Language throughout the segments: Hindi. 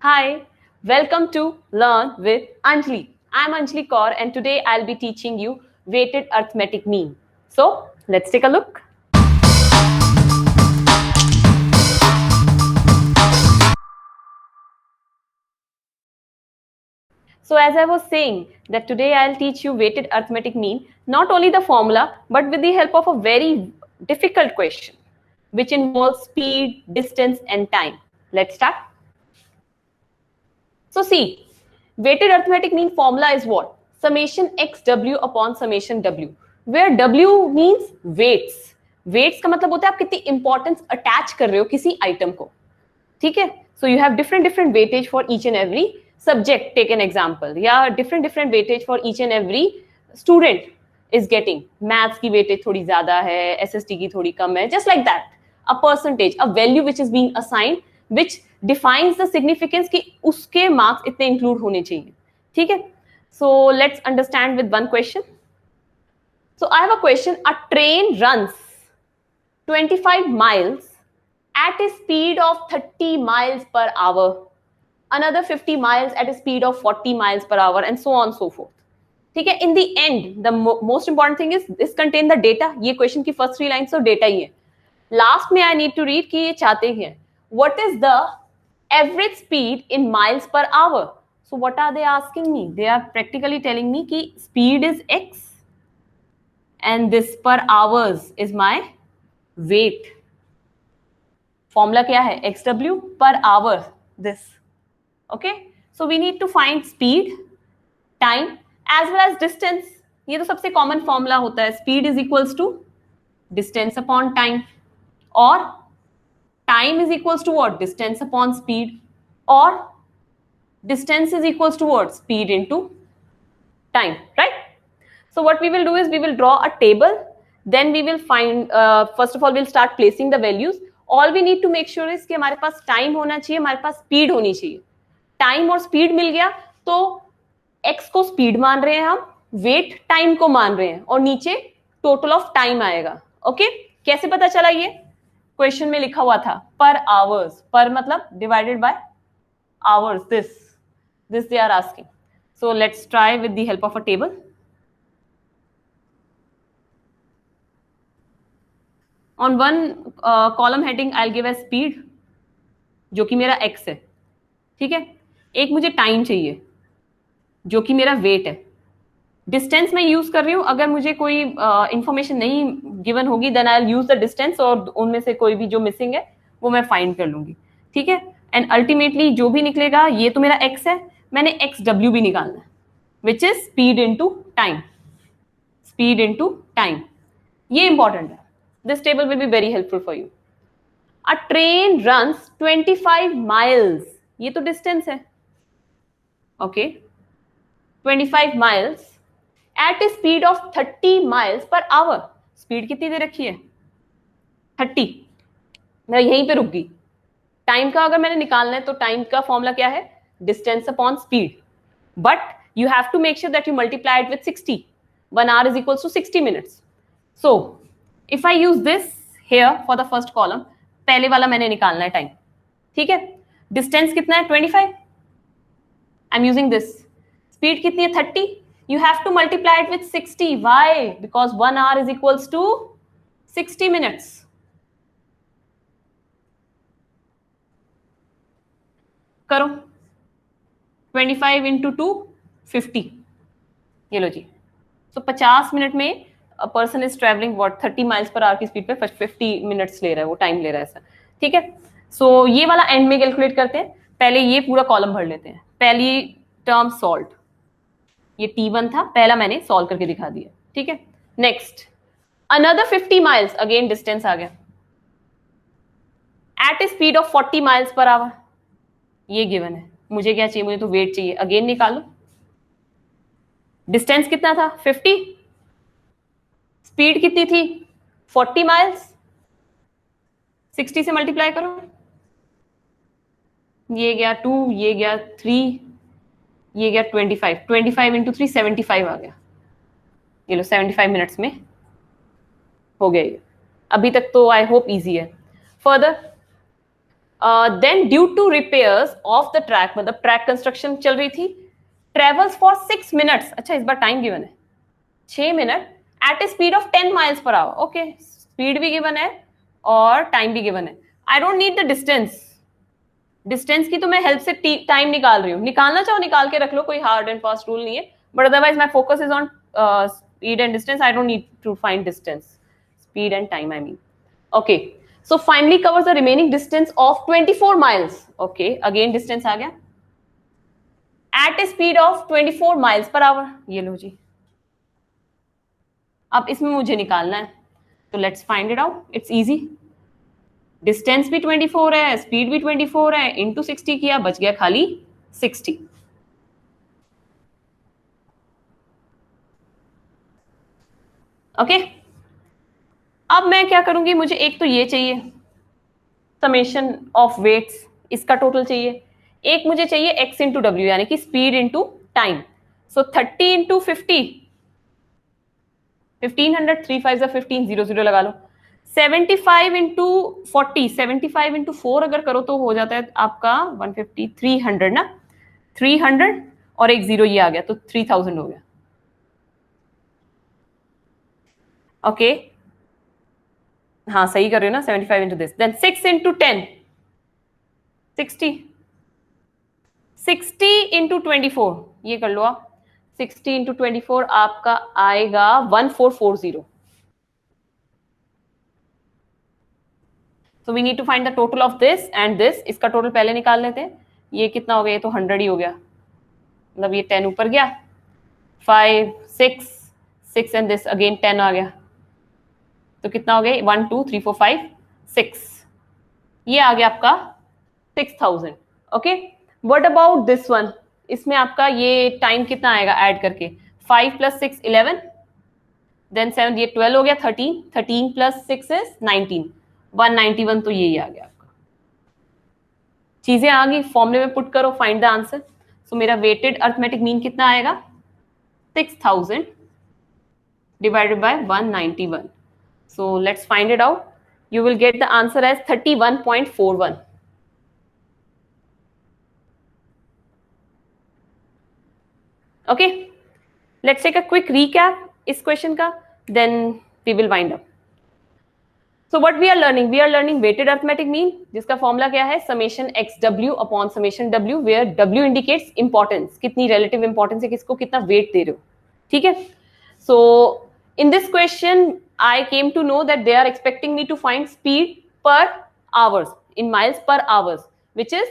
Hi, welcome to Learn with Anjali. I'm Anjali Kaur and today I'll be teaching you weighted arithmetic mean. So, let's take a look. So, as I was saying that today I'll teach you weighted arithmetic mean, not only the formula but with the help of a very difficult question which involves speed, distance and time. Let's start. So see, weighted arithmetic mean formula is what? Summation xw upon summation w, where w means weights. Weights का मतलब होता है आप कितनी इंपॉर्टेंस अटैच कर रहे हो किसी आइटम को. ठीक है. So you have different weightage for each and every subject. Take an example. या different weightage for each and every student is getting. Maths की weightage थोड़ी ज्यादा है, SST की थोड़ी कम है. Just like that, a percentage, a value which is being assigned, which defines the significance कि उसके marks इतने include होने चाहिए. ठीक है. So let's understand with one question. So I have a question. A train runs 25 miles at a speed of 30 miles per hour, another 50 miles at a speed of 40 miles per hour, and so on and so forth. ठीक है. In the end, the most important thing is this contain the data. ये question की first 3 lines तो data ही है. Last में I need to read कि ये चाहते हैं what is the average speed in miles per hour. So what are they asking me? They are practically telling me कि speed is x and this per hours is my weight. Formula क्या है? xw per hour this. Okay, so we need to find speed, time as well as distance. ये तो सबसे common formula होता है. Speed is equals to distance upon time, और time is equals to what? Distance upon speed, or distance is equals to what? Speed into time, right? So what we will do is we will draw a table, then we will find first of all we'll start placing the values. All we need to make sure is कि हमारे पास time होना चाहिए, हमारे पास speed होनी चाहिए. टाइम और स्पीड मिल गया तो x को स्पीड मान रहे हैं हम, वेट टाइम को मान रहे हैं, और नीचे टोटल ऑफ टाइम आएगा. ओके, कैसे पता चला? ये क्वेश्चन में लिखा हुआ था पर आवर्स. पर मतलब divided by hours. This they are asking. So let's try with the help of a table. On one column heading I will give a speed जो कि मेरा x है. ठीक है. एक मुझे टाइम चाहिए जो कि मेरा वेट है. डिस्टेंस मैं यूज कर रही हूं. अगर मुझे कोई इंफॉर्मेशन नहीं गिवन होगी then I will use the distance, और उनमें से कोई भी जो मिसिंग है वो मैं फाइंड कर लूंगी. ठीक है. एंड अल्टीमेटली जो भी निकलेगा, ये तो मेरा एक्स है, मैंने एक्स डब्ल्यू भी निकालना है, which is speed into time. Speed into time, ये इंपॉर्टेंट है. This table will be very helpful for you. A train runs 25 miles, ये तो डिस्टेंस है. Okay, 25 miles at a speed of 30 miles per hour. Speed कितनी दे रखी है? 30. मैं यहीं पे रुक गई. टाइम का अगर मैंने निकालना है तो टाइम का फॉर्मूला क्या है? Distance upon speed. But you have to make sure that you multiply it with 60. 1 hour is equals to 60 minutes. So if I use this here for the first column, पहले वाला मैंने निकालना है टाइम. ठीक है. डिस्टेंस कितना है? 25. I am using this. Speed कितनी है? 30. You have to multiply it with 60. Why? Because 1 hour is equals to 60 minutes. करो. 25 into 2, 50. ये लो जी. So 50 मिनट में a person is traveling what 30 miles per hour की स्पीड पे 50 मिनट्स ले रहा है, वो टाइम ले रहा है ऐसा. ठीक है. सो ये वाला एंड में कैलकुलेट करते हैं. पहले ये पूरा कॉलम भर लेते हैं. पहली टर्म सॉल्व, ये T1 था, पहला मैंने सॉल्व करके दिखा दिया. ठीक है. Next another 50 miles, again distance आ गया, at a speed of 40 miles per hour. ये गिवन है. मुझे क्या चाहिए? मुझे तो वेट चाहिए. अगेन निकालो. डिस्टेंस कितना था? 50. स्पीड कितनी थी? 40 माइल्स. 60 से मल्टीप्लाई करो. ये गया 2, ये गया 3, ये गया 25. 25 इंटू 3 75 आ गया. ये लो 75 मिनट्स में हो गया ये. अभी तक तो आई होप इजी है. Further then due to repairs of the track, मतलब ट्रैक कंस्ट्रक्शन चल रही थी, ट्रेवल्स फॉर 6 मिनट्स, अच्छा इस बार टाइम गिवन है 6 minute at a speed of 10 miles per hour. Okay, speed भी गिवन है और टाइम भी गिवन है। I don't need the distance, distance की तो मैं हेल्प से टाइम निकाल रही हूँ, निकालना चाहो निकाल के रख लो, कोई हार्ड एंड फास्ट रूल नहीं है, but otherwise my focus is on speed and distance. I don't need to find distance, speed and time I mean. Okay, so finally covers the remaining distance of 24 miles. Okay, again distance आ गया at a speed of 24 miles per hour। ये लो जी, अब इसमें मुझे निकालना है, तो let's find it out, it's easy. Distance भी 24 है, स्पीड भी 24 है, इंटू 60 किया, बच गया खाली 60। ओके, अब मैं क्या करूंगी, मुझे एक तो ये चाहिए समेशन ऑफ वेट्स, इसका टोटल चाहिए, एक मुझे चाहिए x इंटू डब्ल्यू यानी कि स्पीड इंटू टाइम। सो 30 इंटू 50, 1500, 3 5 15, 0 0 लगा लो। 75 इंटू 40, 75 इंटू 4 अगर करो तो हो जाता है आपका 150, 300 ना, 300 और एक जीरो ये आ गया तो 3000 हो गया। ओके हाँ सही कर रहे हो ना, 75 into this, then 6 into 10, 60, 60 into 24, ये कर लो आप, 60 इंटू 24 आपका आएगा 1440। So we need to find the total of this and this। इसका टोटल पहले निकाल लेते हैं, ये कितना हो गया, ये तो 100 ही हो गया, मतलब ये 10 ऊपर गया, 5 6 6 एंड दिस अगेन 10 आ गया, तो कितना हो गया 1 2 3 4 5 6, ये आ गया आपका 6000। Okay, what about this one, इसमें आपका ये टाइम कितना आएगा ऐड करके, 5 + 6 11, देन 7 ये 12 हो गया, 13 13 + 6 इज 19, 191, तो यही आ गया आपका। चीजें आ गई, फॉर्मूले में पुट करो, फाइंड द आंसर। सो मेरा वेटेड अर्थमेटिक मीन कितना आएगा, 6000 divided by 191। So let's find it out, you will get the answer as 31.41। okay, let's take a quick recap इस क्वेश्चन का, then we will wind up। so what we are learning weighted arithmetic mean, जिसका फॉर्मूला क्या है, summation xw upon summation w, where w indicates importance, कितनी relative importance है, किसको कितना weight दे रहे हो, ठीक है। so in this question I came to know that they are expecting me to find speed per hours in miles per hours, which is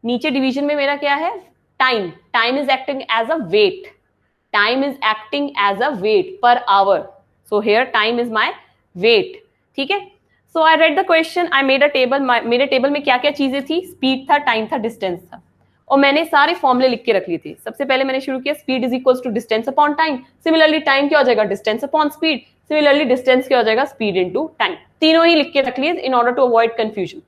नीचे डिवीजन में मेरा क्या है, time, time is acting as a weight, time is acting as a weight per hour, so here time is my weight, ठीक है। So I read the question, I made a table, मेरे टेबल में क्या क्या चीजें थी, स्पीड था, टाइम था, डिस्टेंस था, और मैंने सारे फॉर्मूले लिख के रख लिए थे। सबसे पहले मैंने शुरू किया speed is equals to distance upon time, similarly time क्या हो जाएगा, distance upon speed, similarly distance क्या हो जाएगा, स्पीड इनटू टाइम, तीनों ही लिख के रख लिए in order to avoid confusion.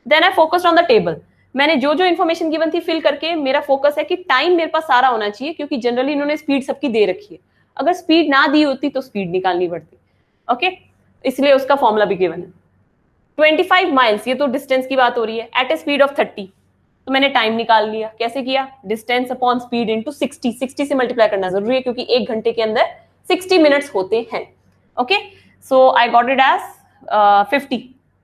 Then I focused on the table, मैंने जो जो इन्फॉर्मेशन गिवन थी फिल करके, मेरा फोकस है कि टाइम मेरे पास सारा होना चाहिए, क्योंकि जनरली इन्होंने स्पीड सबकी दे रखी है, अगर स्पीड ना दी होती तो स्पीड निकालनी पड़ती, ओके, इसलिए उसका फॉर्मूला भी गिवन है। 25 माइल्स, ये तो डिस्टेंस की बात हो रही है, एट ए स्पीड ऑफ 30, तो मैंने टाइम निकाल लिया, कैसे किया, डिस्टेंस अपॉन स्पीड इंटू 60, 60 से मल्टीप्लाई करना जरूरी है, क्योंकि एक घंटे के अंदर 60 मिनट्स होते हैं, okay. So I got it as 50,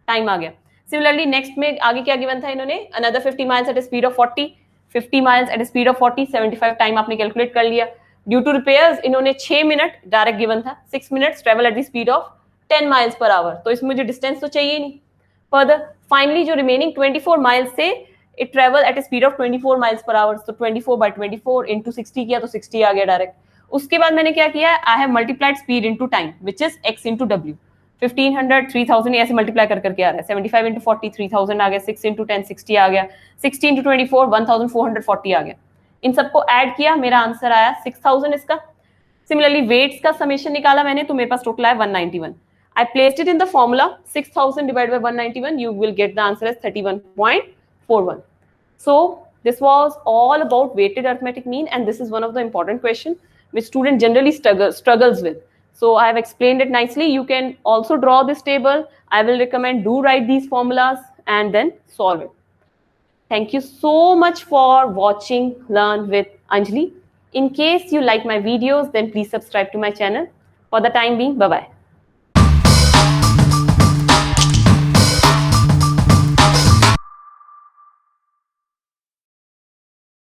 time आ गया। सिमिलरली नेक्स्ट में आगे क्या गिवन था इन्होंने, another 50 miles at speed of 40, 50 miles at speed of 40, 75 time आपने कैलकुलेट कर लिया। ड्यू टू रिपेयर्स इन्होंने 6 मिनट डायरेक्ट गिवन था, 6 minutes travel at the speed of 10 miles per our, तो इसमें मुझे डिस्टेंस तो चाहिए नहीं। फर्दर फाइनली जो रिमेनिंग 24 माइल्स से it travel eight speed of 24 miles per our, तो 24/24 इंटू 60 किया तो 60 आ गया डायरेक्ट। उसके बाद मैंने क्या किया, I have multiplied speed into time which is x into W, 1500 3000 ऐसे मल्टीप्लाई कर करके आ रहा है, 75 इंटू 40 3000 आ गया, 6 इंटू 10 60 आ गया, 60 इंटू 24 1440 आ गया। इन सबको ऐड किया, मेरा आंसर आया 6000 इसका। सिमिलरली वेट्स का समेशन निकाला मैंने, तो मेरे पास टोटल आया 191। I placed it in the formula 6000 divided by 191, you will get the answer as 31.41. So this was all about weighted arithmetic mean, and this is one of the important question which student generally struggles with. So I have explained it nicely. You can also draw this table. I will recommend do write these formulas and then solve it. Thank you so much for watching Learn with Anjali. In case you like my videos, then please subscribe to my channel. For the time being, bye-bye.